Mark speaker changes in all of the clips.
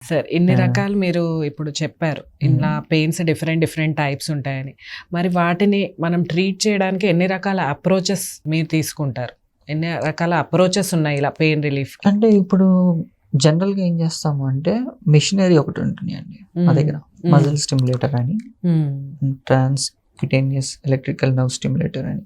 Speaker 1: Sir ఇన్ని రకాలు మీరు ఇప్పుడు చెప్పారు, ఇలా పెయిన్స్ డిఫరెంట్ టైప్స్ ఉంటాయని. మరి వాటిని మనం ట్రీట్ చేయడానికి ఎన్ని రకాల అప్రోచెస్ మీరు తీసుకుంటారు? ఎన్ని రకాల అప్రోచెస్ ఉన్నాయి ఇలా పెయిన్ రిలీఫ్?
Speaker 2: అంటే ఇప్పుడు జనరల్గా ఏం చేస్తాము అంటే మిషనరీ ఒకటి ఉంటుంది అండి మా దగ్గర, మజిల్ స్టిమ్యులేటర్ అని, ట్రాన్స్ క్యూటేనియస్ ఎలక్ట్రికల్ నర్వ్ స్టిమ్యులేటర్ అని.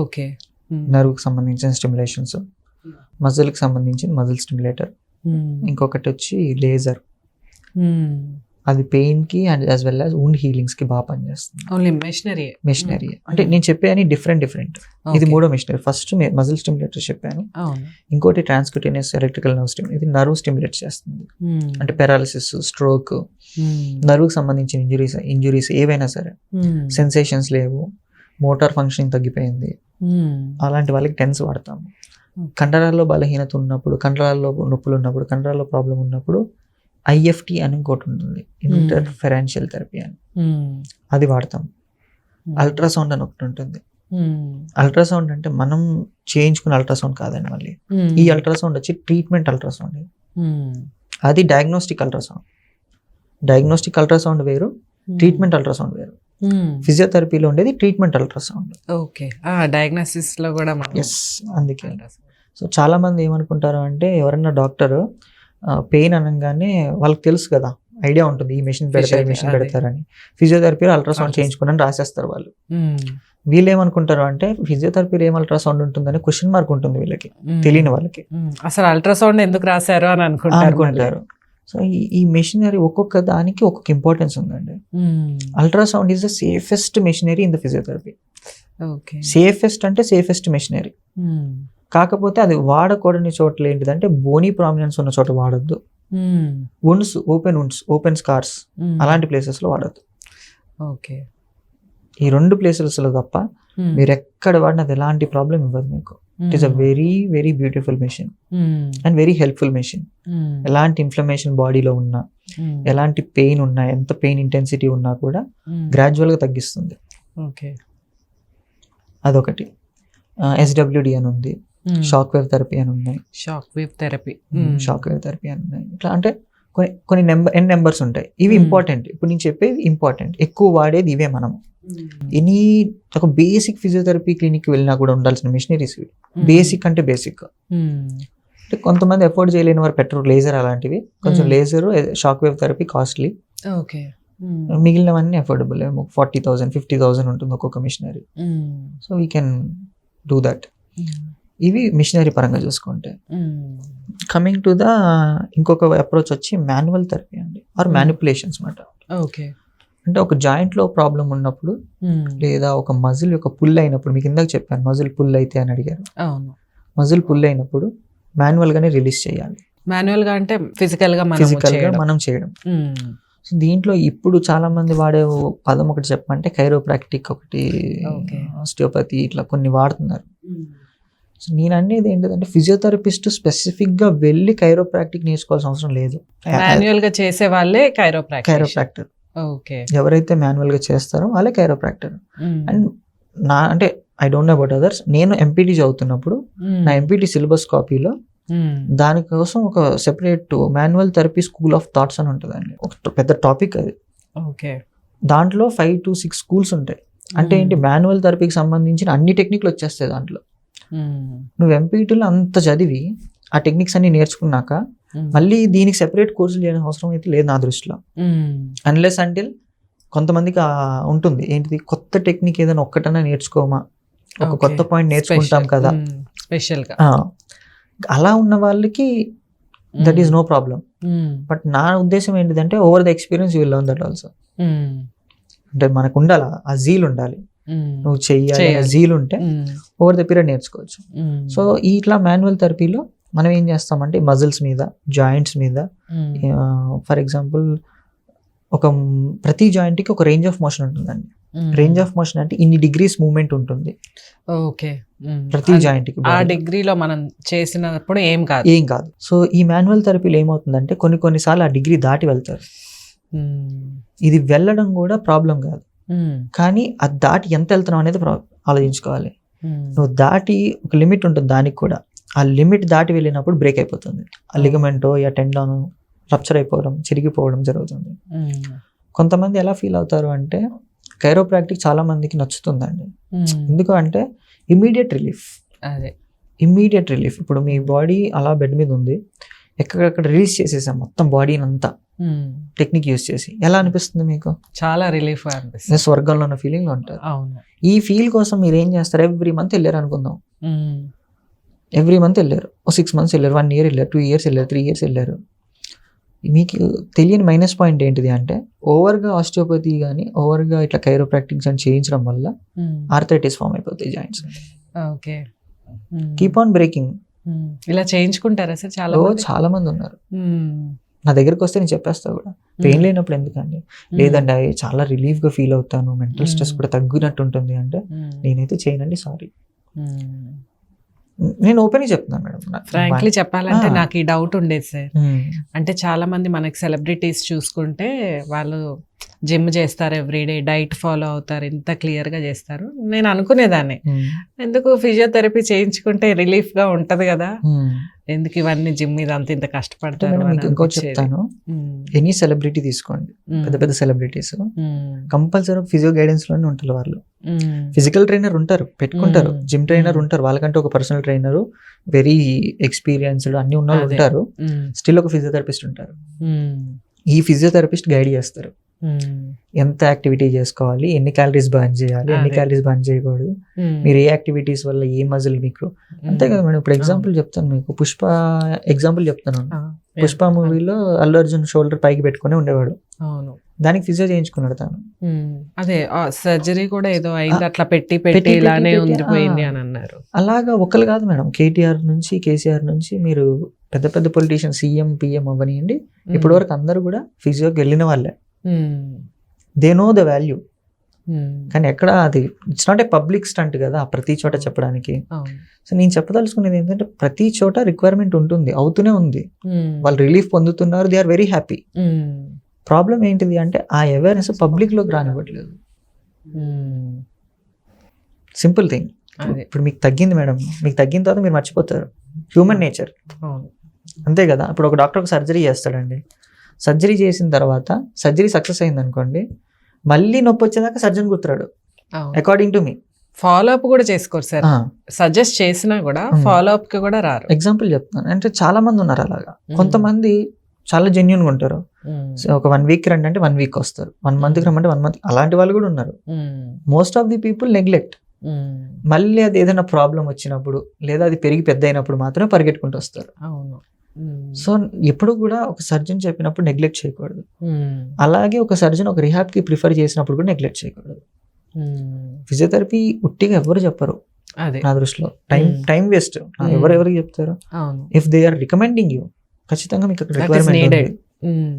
Speaker 1: ఓకే.
Speaker 2: నర్వ్కి సంబంధించిన స్టిమ్యులేషన్స్, మజిల్కి సంబంధించిన మజిల్ స్టిమ్యులేటర్. ఇంకొకటి వచ్చి లేజర్, అది పెయిన్ కి and as well as wound healings కి బాగా పనిచేస్తుంది.
Speaker 1: ఓన్లీ
Speaker 2: మెషినరీ అంటే నేను చెప్పాను డిఫరెంట్. ఇది మూడో మెషినరీ. ఫస్ట్ మజిల్ స్టిమ్యులేటర్ చెప్పాను, ఇంకోటి ట్రాన్స్క్యూటేనియస్ ఎలక్ట్రికల్ నర్వ్ స్టిమ్యులేటర్, ఇది నర్వ్ స్టిమ్యులేట్ చేస్తుంది. అంటే పెరాలిసిస్, స్ట్రోక్, నర్వ్కి సంబంధించిన ఇంజురీస్ ఏవైనా సరే, సెన్సేషన్స్ లేవు, మోటార్ ఫంక్షనింగ్ తగ్గిపోయింది, అలాంటి వాళ్ళకి టెన్స్ వాడతాము. కండరాల్లో బలహీనత ఉన్నప్పుడు, కండరాల్లో నొప్పులు ఉన్నప్పుడు, కండరాల్లో ప్రాబ్లం ఉన్నప్పుడు IFT అని ఇంకోటి ఉంటుంది, ఇంటర్ఫెరెన్షియల్ థెరపీ అని, అది వాడతాం. అల్ట్రాసౌండ్ అని ఒకటి ఉంటుంది. అల్ట్రాసౌండ్ అంటే మనం చేయించుకున్న అల్ట్రాసౌండ్ కాదండి, మళ్ళీ ఈ అల్ట్రాసౌండ్ వచ్చి ట్రీట్మెంట్ అల్ట్రాసౌండ్. అది డయాగ్నోస్టిక్ అల్ట్రాసౌండ్. డయాగ్నోస్టిక్ అల్ట్రాసౌండ్ వేరు, ట్రీట్మెంట్ అల్ట్రాసౌండ్ వేరు. ఫిజియోథెరపీలో ఉండేది ట్రీట్మెంట్ అల్ట్రాసౌండ్.
Speaker 1: ఓకే. డయాగ్నోసిస్ లో కూడా
Speaker 2: అందుకే. సో చాలా మంది ఏమనుకుంటారు అంటే, ఎవరైనా డాక్టర్ పెయిన్ అనగానే వాళ్ళకి తెలుసు కదా, ఐడియా ఉంటుంది ఈ మెషిన్ పెడతారని. ఫిజియోథెరపీలో అల్ట్రాసౌండ్ చేయించుకుని రాసేస్తారు వాళ్ళు. వీళ్ళు ఏమనుకుంటారు అంటే ఫిజియోథెరపీలో ఏం అల్ట్రాసౌండ్ ఉంటుందని క్వశ్చన్ మార్క్ ఉంటుంది వీళ్ళకి, తెలియని వాళ్ళకి.
Speaker 1: అసలు అల్ట్రాసౌండ్ ఎందుకు రాశారు అని అనుకుంటారు.
Speaker 2: సో ఈ మెషినరీ ఒక్కొక్క దానికి ఒక్కొక్క ఇంపార్టెన్స్ ఉందండి. Ultrasound is the safest machinery in the physiotherapy. Safest అంటే సేఫెస్ట్ మెషినరీ. కాకపోతే అది వాడకూడని చోట్ల ఏంటిదంటే బోనీ ప్రామినెన్స్ ఉన్న చోట వాడొద్దు. వుండ్స్, ఓపెన్ స్కార్స్, అలాంటి ప్లేసెస్ లో వాడద్దు.
Speaker 1: ఓకే.
Speaker 2: ఈ రెండు ప్లేసెస్ లో తప్ప మీరు ఎక్కడ వాడినా అది ఎలాంటి ప్రాబ్లం ఇవ్వదు మీకు. It is a very beautiful machine and very helpful machine. ఎలాంటి ఇన్ఫ్లమేషన్ బాడీలో ఉన్నా, ఎలాంటి పెయిన్ ఉన్నా, ఎంత పెయిన్ ఇంటెన్సిటీ ఉన్నా కూడా గ్రాడ్యువల్ గా తగ్గిస్తుంది. అదొకటి. SWD అని ఉంది, షాక్ వేవ్ థెరపీ అని ఉన్నాయి. షాక్ వేవ్ థెరపీ అని ఉన్నాయి. ఇట్లా అంటే కొన్ని నెంబర్స్ ఉంటాయి. ఇవి ఇంపార్టెంట్. ఇప్పుడు నేను చెప్పేది ఇంపార్టెంట్, ఎక్కువ వాడేది ఇవే. మనము ఒక బేసిక్ ఫిజియోథెరపీ క్లినిక్ వెళ్ళినా కూడా ఉండాల్సిన మిషనరీస్ బేసిక్ అంటే బేసిక్. అంటే కొంతమంది ఎఫోర్డ్ చేయలేని వారు పెట్టరు లేజర్ అలాంటివి. కొంచెం laser, shock wave therapy costly. మిగిలినవన్నీ అఫోర్డబుల్. 40,000 50,000 ఉంటుంది ఒక్కొక్క machinery. So we can do that. ఇవి మిషనరీ పరంగా చూసుకుంటే. కమింగ్ టు ద ఇంకొక అప్రోచ్ వచ్చి మాన్యువల్ థెరపీ అండి, ఆర్ మ్యానిపులేషన్స్ మాట. అంటే ఒక జాయింట్ లో ప్రాబ్లం ఉన్నప్పుడు, లేదా ఒక మజిల్ యొక్క పుల్ అయినప్పుడు, మీకు ఇందాక చెప్పాను మజిల్ పుల్ అయితే అని అడిగారు. మజిల్ పుల్ అయినప్పుడు మాన్యువల్ గానే రిలీజ్ చేయాలి.
Speaker 1: మాన్యువల్ గా అంటే ఫిజికల్ గా మనం చేయడం.
Speaker 2: సో దీంట్లో ఇప్పుడు చాలా మంది వాడే పదం ఒకటి చెప్పమంటే కైరోప్రాక్టిక్, ఒకటి ఆస్టియోపతి, ఇట్లా కొన్ని వాడుతున్నారు. సో నేను అనేది ఏంటంటే ఫిజియోథెరపిస్ట్ స్పెసిఫిక్ గా వెళ్ళి కైరోప్రాక్టిక్ నేర్చుకోవాల్సిన అవసరం లేదు.
Speaker 1: మాన్యువల్ గా చేసే వాళ్ళే
Speaker 2: కైరోప్రాక్టర్. ఎవరైతే మాన్యువల్ గా చేస్తారో వాళ్ళే కైరోప్రాక్టర్. అండ్ అంటే I don't know about others, నేను MPT చదువుతున్నప్పుడు నా MPT సిలబస్ కాపీలో దానికోసం ఒక separate manual therapy school of thoughts అని ఉంటుందండి. ఒక పెద్ద టాపిక్ అది. దాంట్లో 5 to 6 స్కూల్స్ ఉంటాయి. అంటే ఏంటి, మాన్యువల్ థెరపీకి సంబంధించిన అన్ని టెక్నిక్లు వచ్చేస్తాయి దాంట్లో. నువ్వు MPTలో అంత చదివి ఆ టెక్నిక్స్ అన్ని నేర్చుకున్నాక మళ్ళీ దీనికి సెపరేట్ కోర్సులు చేయడం అవసరం అయితే లేదు నా దృష్టిలో. అన్లెస్ అంటిల్ కొంతమందికి ఉంటుంది ఏంటిది, కొత్త టెక్నిక్ ఏదైనా ఒక్కటన్నా నేర్చుకోమా, ఒక కొత్త పాయింట్ నేర్చుకుంటాం కదా
Speaker 1: స్పెషల్ గా,
Speaker 2: అలా ఉన్న వాళ్ళకి that is no problem. But నా ఉద్దేశం ఏంటిదంటే over the experience you will learn that also. అంటే మనకు ఉండాలి, ఆ జీల్ ఉండాలి, నువ్వు చెయ్యాలి జీల్ ఉంటే ఓవర్ ద పీరియడ్ నేర్చుకోవచ్చు. సో ఇట్లా మాన్యువల్ థెరపీలో మనం ఏం చేస్తామంటే మజిల్స్ మీద, జాయింట్స్ మీద, ఫర్ ఎగ్జాంపుల్ ప్రతి జాయింట్ కి ఒక రేంజ్ ఆఫ్ మోషన్ ఉంటుందండి. రేంజ్ ఆఫ్ మోషన్ అంటే ఇన్ని డిగ్రీస్ మూవ్మెంట్ ఉంటుంది ప్రతి జాయింట్ కి.
Speaker 1: ఆ డిగ్రీలో మనం చేసినప్పుడు ఏం కాదు.
Speaker 2: సో ఈ మాన్యువల్ థెరపీలో ఏమవుతుందంటే కొన్నిసార్లు ఆ డిగ్రీ దాటి వెళ్తారు. ఇది వెళ్ళడం కూడా ప్రాబ్లం కాదు, కానీ అది దాటి ఎంత వెళ్తున్నావు అనేది ఆలోచించుకోవాలి. నువ్వు దాటి ఒక లిమిట్ ఉంటుంది దానికి కూడా, ఆ లిమిట్ దాటి వెళ్ళినప్పుడు బ్రేక్ అయిపోతుంది. ఆ లిగమెంటో, టెండానో రప్చర్ అయిపోవడం, చిరిగిపోవడం జరుగుతుంది. కొంతమంది ఎలా ఫీల్ అవుతారు అంటే కైరోప్రాక్టిక్ చాలా మందికి నచ్చుతుందండి. ఎందుకు అంటే ఇమీడియట్ రిలీఫ్. ఇప్పుడు మీ బాడీ అలా బెడ్ మీద ఉంది, ఎక్కడెక్కడ రిలీజ్ చేసేసాం మొత్తం బాడీని అంతా టెక్నిక్ యూజ్ చేసి. ఎలా అనిపిస్తుంది మీకు?
Speaker 1: చాలా రిలీఫ్ అనిపిస్తుంది.
Speaker 2: స్వర్గంలో ఉన్న ఫీలింగ్ లో ఉంటారు. ఈ ఫీల్ కోసం మీరు ఏం చేస్తారు? ఎవ్రీ మంత్ వెళ్ళారు అనుకుందాం, ఎవ్రీ మంత్ వెళ్ళారు, 6 months వెళ్ళారు, 1 year వెళ్ళారు, 2 years వెళ్ళారు, 3 years వెళ్ళారు. మీకు తెలియని మైనస్ పాయింట్ ఏంటిది అంటే ఓవర్గా ఆస్టియోపతి కానీ ఓవర్గా ఇట్లా కైరోప్రాక్టిక్స్ అని చేయించడం వల్ల ఆర్థరైటిస్ ఫామ్ అయిపోతాయి జాయింట్స్. Keep on breaking.
Speaker 1: ఇలా చేయించుకుంటారా సార్?
Speaker 2: చాలా మంది ఉన్నారు. నా దగ్గరికి వస్తే నేను చెప్పేస్తా కూడా, పెయిన్ లేనప్పుడు ఎందుకండి, లేదండి అవి చాలా రిలీఫ్ గా ఫీల్ అవుతాను, మెంటల్ స్ట్రెస్ కూడా తగ్గినట్టు ఉంటుంది అంటే నేనైతే చేయనండి, సారీ. నేను ఓపెన్ చెప్తున్నాను మేడం.
Speaker 1: ఫ్రాంక్లీ చెప్పాలంటే నాకు ఈ డౌట్ ఉండేది సార్. అంటే చాలా మంది మనకి సెలబ్రిటీస్ చూసుకుంటే వాళ్ళు జిమ్ చేస్తారు, ఎవ్రీడే డైట్ ఫాలో అవుతారు, ఇంత క్లియర్ గా చేస్తారు. నేను అనుకునేదాన్ని ఎందుకు ఫిజియోథెరపీ చేయించుకుంటే రిలీఫ్ గా ఉంటది కదా, ఎందుకు ఇవన్నీ జిమ్ మీద అంత ఇంత కష్టపడతారు.
Speaker 2: ఇంకోటి చెప్తాను, ఎనీ సెలబ్రిటీ తీసుకోండి, పెద్ద పెద్ద సెలబ్రిటీస్ కంపల్సరీ ఫిజియో గైడెన్స్ లోనే ఉంటారు. వాళ్ళు ఫిజికల్ ట్రైనర్ ఉంటారు, పెట్టుకుంటారు, జిమ్ ట్రైనర్ ఉంటారు, వాళ్ళకంటే ఒక పర్సనల్ ట్రైనర్ వెరీ ఎక్స్పీరియన్స్డ్ అన్ని ఉన్న వాళ్ళు ఉంటారు. స్టిల్ ఒక ఫిజియోథెరపిస్ట్ ఉంటారు. ఈ ఫిజియోథెరపిస్ట్ గైడ్ చేస్తారు ఎంత యాక్టివిటీ చేసుకోవాలి, ఎన్ని క్యాలరీస్ బర్న్ చేయాలి, ఎన్ని క్యాలరీస్ బర్న్ చేయకూడదు, మీరు ఏ యాక్టివిటీస్ వల్ల ఏ మజిల్ మీకు. అంతే కదా మేడం. ఇప్పుడు ఎగ్జాంపుల్ చెప్తాను మీకు, పుష్ప ఎగ్జాంపుల్ చెప్తాను. పుష్ప మూవీలో అల్లు అర్జున్ షోల్డర్ పైకి పెట్టుకుని ఉండేవాడు, దానికి ఫిజియో చేయించుకున్నాడు తను.
Speaker 1: అదే సర్జరీ కూడా ఏదో అయింది, అట్లా పెట్టి పెట్టి ఇలానే ఉండిపోయింది అని అన్నారు.
Speaker 2: అలాగా ఒకరు కాదు మేడం, కేటీఆర్ నుంచి కేసీఆర్ నుంచి మీరు పెద్ద పెద్ద పొలిటీషియన్, సీఎం పిఎం అవ్వనియండి, ఇప్పటి వరకు అందరూ కూడా ఫిజియోకి వెళ్ళిన వాళ్ళే. They know the value. కానీ ఎక్కడ అది it's not a public stunt కదా ప్రతి చోట చెప్పడానికి. సో నేను చెప్పదలుచుకునేది ఏంటంటే ప్రతి చోట రిక్వైర్మెంట్ ఉంటుంది, అవుతూనే ఉంది, వాళ్ళు రిలీఫ్ పొందుతున్నారు, they are very happy. Problem ఏంటిది అంటే ఆ అవేర్నెస్ పబ్లిక్ లోకి రానివ్వట్లేదు. Simple thing. ఇప్పుడు మీకు తగ్గింది మేడం, మీకు తగ్గిన తర్వాత మీరు మర్చిపోతారు, హ్యూమన్ నేచర్ అంతే కదా. ఇప్పుడు ఒక డాక్టర్ ఒక సర్జరీ చేస్తాడండి, సర్జరీ చేసిన తర్వాత సర్జరీ సక్సెస్ అయింది అనుకోండి, మళ్ళీ నొప్పి వచ్చేదాకా సర్జన్ గుర్తురాడు, according to me.
Speaker 1: Follow up కూడా చేసుకోరు సార్, సజెస్ట్ చేసినా కూడా ఫాలో అప్ కి కూడా రారు.
Speaker 2: ఎగ్జాంపుల్ చెప్తాను అంటే చాలా మంది ఉన్నారు అలాగా. కొంతమంది చాలా జెన్యున్ గా ఉంటారు, ఒక 1 week రండి అంటే 1 week వస్తారు, 1 month రమ్మంటే 1 month, అలాంటి వాళ్ళు కూడా ఉన్నారు. Most of the people neglect. మళ్ళీ అది ఏదైనా ప్రాబ్లం వచ్చినప్పుడు లేదా అది పెరిగి పెద్ద అయినప్పుడు మాత్రమే పరిగెట్టుకుంటూ వస్తారు. సో ఎప్పుడు కూడా ఒక సర్జన్ చెప్పినప్పుడు నెగ్లెక్ట్ చేయకూడదు. అలాగే ఒక సర్జన్ ఒక రిహాబ్ కి ప్రిఫర్ చేసినప్పుడు కూడా నెగ్లెక్ట్ చేయకూడదు. ఫిజియోథెరపీ ఉట్టిగా ఎవరు చెప్పరు నా దృష్టిలో, టైం వేస్ట్. ఎవరెవరికి చెప్తారు? If they are recommending you, ఖచ్చితంగా మీకు అక్కడ రిక్వైర్మెంట్ ఉంది,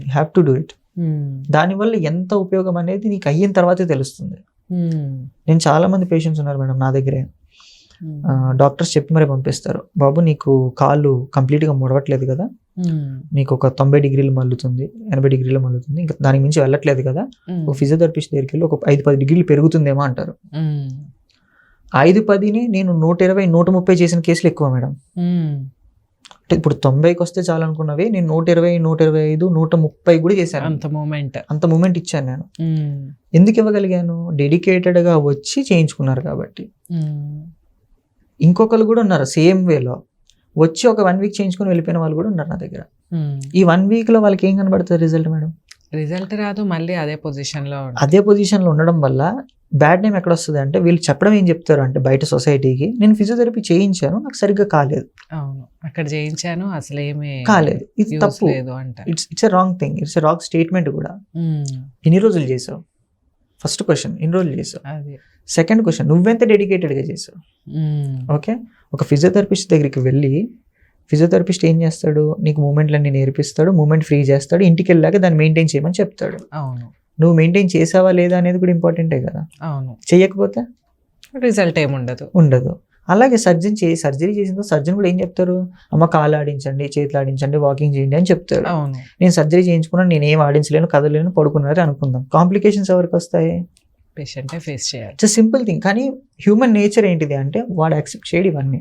Speaker 2: you have to do it. దానివల్ల ఎంత ఉపయోగం అనేది నీకు అయిన తర్వాతే తెలుస్తుంది. నేను చాలా మంది పేషెంట్స్ ఉన్నారు మేడం నా దగ్గరే, డాక్టర్స్ చెప్పి మరి పంపిస్తారు, బాబు నీకు కాళ్ళు కంప్లీట్గా ముడవట్లేదు కదా, నీకు ఒక 90 degrees మల్లుతుంది, 80 degrees మల్లుతుంది, ఇంకా దానికి మించి వెళ్ళట్లేదు కదా, ఒక ఫిజియోథెరపిస్ట్ దగ్గరికి వెళ్ళి ఒక 5-10 degrees పెరుగుతుందేమో అంటారు. 5-10ని నేను 120, 130 చేసిన కేసులు ఎక్కువ మేడం. అంటే ఇప్పుడు 90కి వస్తే చాలా అనుకున్నవి నేను 120, 125, 130 కూడా చేశాను. అంత మూమెంట్ ఇచ్చాను నేను. ఎందుకు ఇవ్వగలిగాను? డెడికేటెడ్ గా వచ్చి చేయించుకున్నారు కాబట్టి. ఇంకొకరు కూడా ఉన్నారు సేమ్ వేలో వచ్చి ఒక 1 week చేయించుకుని వెళ్ళిపోయిన వాళ్ళు కూడా ఉన్నారు నా దగ్గర. ఈ 1 week లో వాళ్ళకి ఏం కనబడుతుంది రిజల్ట్ మేడం?
Speaker 1: రిజల్ట్ రాదు, మళ్ళీ అదే పొజిషన్ లో ఉండడం వల్ల బ్యాడ్ నేమ్ ఎక్కడ వస్తుంది అంటే వీళ్ళు చెప్పడం ఏం చెప్తారు అంటే బయట సొసైటీకి, నేను ఫిజియోథెరపీ చేయించాను నాకు సరిగ్గా కాలేదు, అక్కడ చేయించాను అసలు ఏమీ
Speaker 2: కాలేదు, ఇది తప్పు. It's a wrong thing, it's a wrong statement కూడా. ఎన్ని రోజులు చేసావు? ఫస్ట్ క్వశ్చన్, ఎన్ని రోజులు చేసావు? సెకండ్ క్వశ్చన్, నువ్వెంత డెడికేటెడ్గా చేసావు? ఓకే, ఒక ఫిజియోథెరపిస్ట్ దగ్గరికి వెళ్ళి ఫిజియోథెరపిస్ట్ ఏం చేస్తాడు, నీకు మూమెంట్లన్నీ నేర్పిస్తాడు, మూమెంట్ ఫ్రీ చేస్తాడు, ఇంటికి వెళ్ళాక దాన్ని మెయింటైన్ చేయమని చెప్తాడు. నువ్వు మెయింటైన్ చేసావా లేదా అనేది కూడా ఇంపార్టెంటే కదా. చెయ్యకపోతే
Speaker 1: రిజల్ట్
Speaker 2: ఉండదు. అలాగే సర్జరీ చేసిన సర్జన్ కూడా ఏం చెప్తారు, అమ్మ కాలు ఆడించండి, చేతులు ఆడించండి, వాకింగ్ చేయండి అని చెప్తారు. నేను సర్జరీ చేయించుకున్నాను, నేను ఏం ఆడించలేను, కదలేను, పడుకున్నారు అనుకుందాం, కాంప్లికేషన్స్ ఎవరికి వస్తాయి?
Speaker 1: పేషెంటే ఫేస్ చేయాలి.
Speaker 2: It's simple thing. కానీ హ్యూమన్ నేచర్ ఏంటిది అంటే వాడు యాక్సెప్ట్ చేయడు ఇవన్నీ.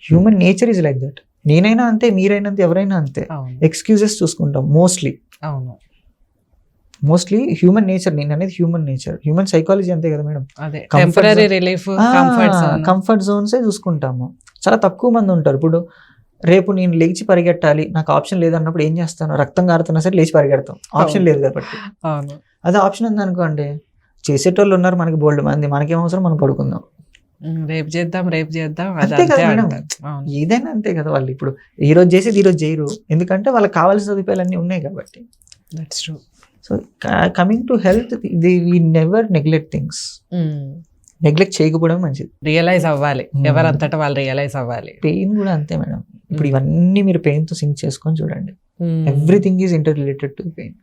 Speaker 2: Human nature is like that. నేనైనా అంతే, మీరైనా అంతే, ఎవరైనా అంతే.
Speaker 1: అవును
Speaker 2: ఎక్స్క్యూజెస్ చూసుకుంటాం మోస్ట్లీ.
Speaker 1: అవును
Speaker 2: మోస్ట్లీ హ్యూమన్ నేచర్, నేను అనేది హ్యూమన్ నేచర్, హ్యూమన్ సైకాలజీ అంతే కదా మేడం.
Speaker 1: అదే టెంపరరీ రిలీఫ్
Speaker 2: కంఫర్ట్ జోన్సే చూసుకుంటాము. చాలా తక్కువ మంది ఉంటారు. ఇప్పుడు రేపు నేను లేచి పరిగెట్టాలి, నాకు ఆప్షన్ లేదన్నప్పుడు ఏం చేస్తాను? రక్తం కారుతున్నా సరే లేచి పరిగెడతాం, ఆప్షన్ లేదు కాబట్టి.
Speaker 1: అవును
Speaker 2: అదే ఆప్షన్ ఉందనుకోండి, చేసేటోళ్ళు ఉన్నారు మనకి బోల్డ్ మంది, మనకేం అవసరం, మనం పడుకుందాం,
Speaker 1: రేపు చేద్దాం
Speaker 2: అంతే కదా మేడం. ఏదైనా అంతే కదా. వాళ్ళు ఇప్పుడు ఈ రోజు చేసేది ఈ రోజు చేయరు, ఎందుకంటే వాళ్ళకి కావాల్సిన సదుపాయాలు అన్నీ ఉన్నాయి కాబట్టి.
Speaker 1: That's true.
Speaker 2: So coming to health, we never neglect things. Neglect చేయకపోవడం మంచిది.
Speaker 1: రియలైజ్ అవ్వాలి, ఎవరంతటా వాళ్ళు రియలైజ్ అవ్వాలి.
Speaker 2: పెయిన్ కూడా అంతే మేడం. ఇప్పుడు ఇవన్నీ మీరు పెయిన్ తో సింక్ చేసుకొని చూడండి, everything is inter related to pain.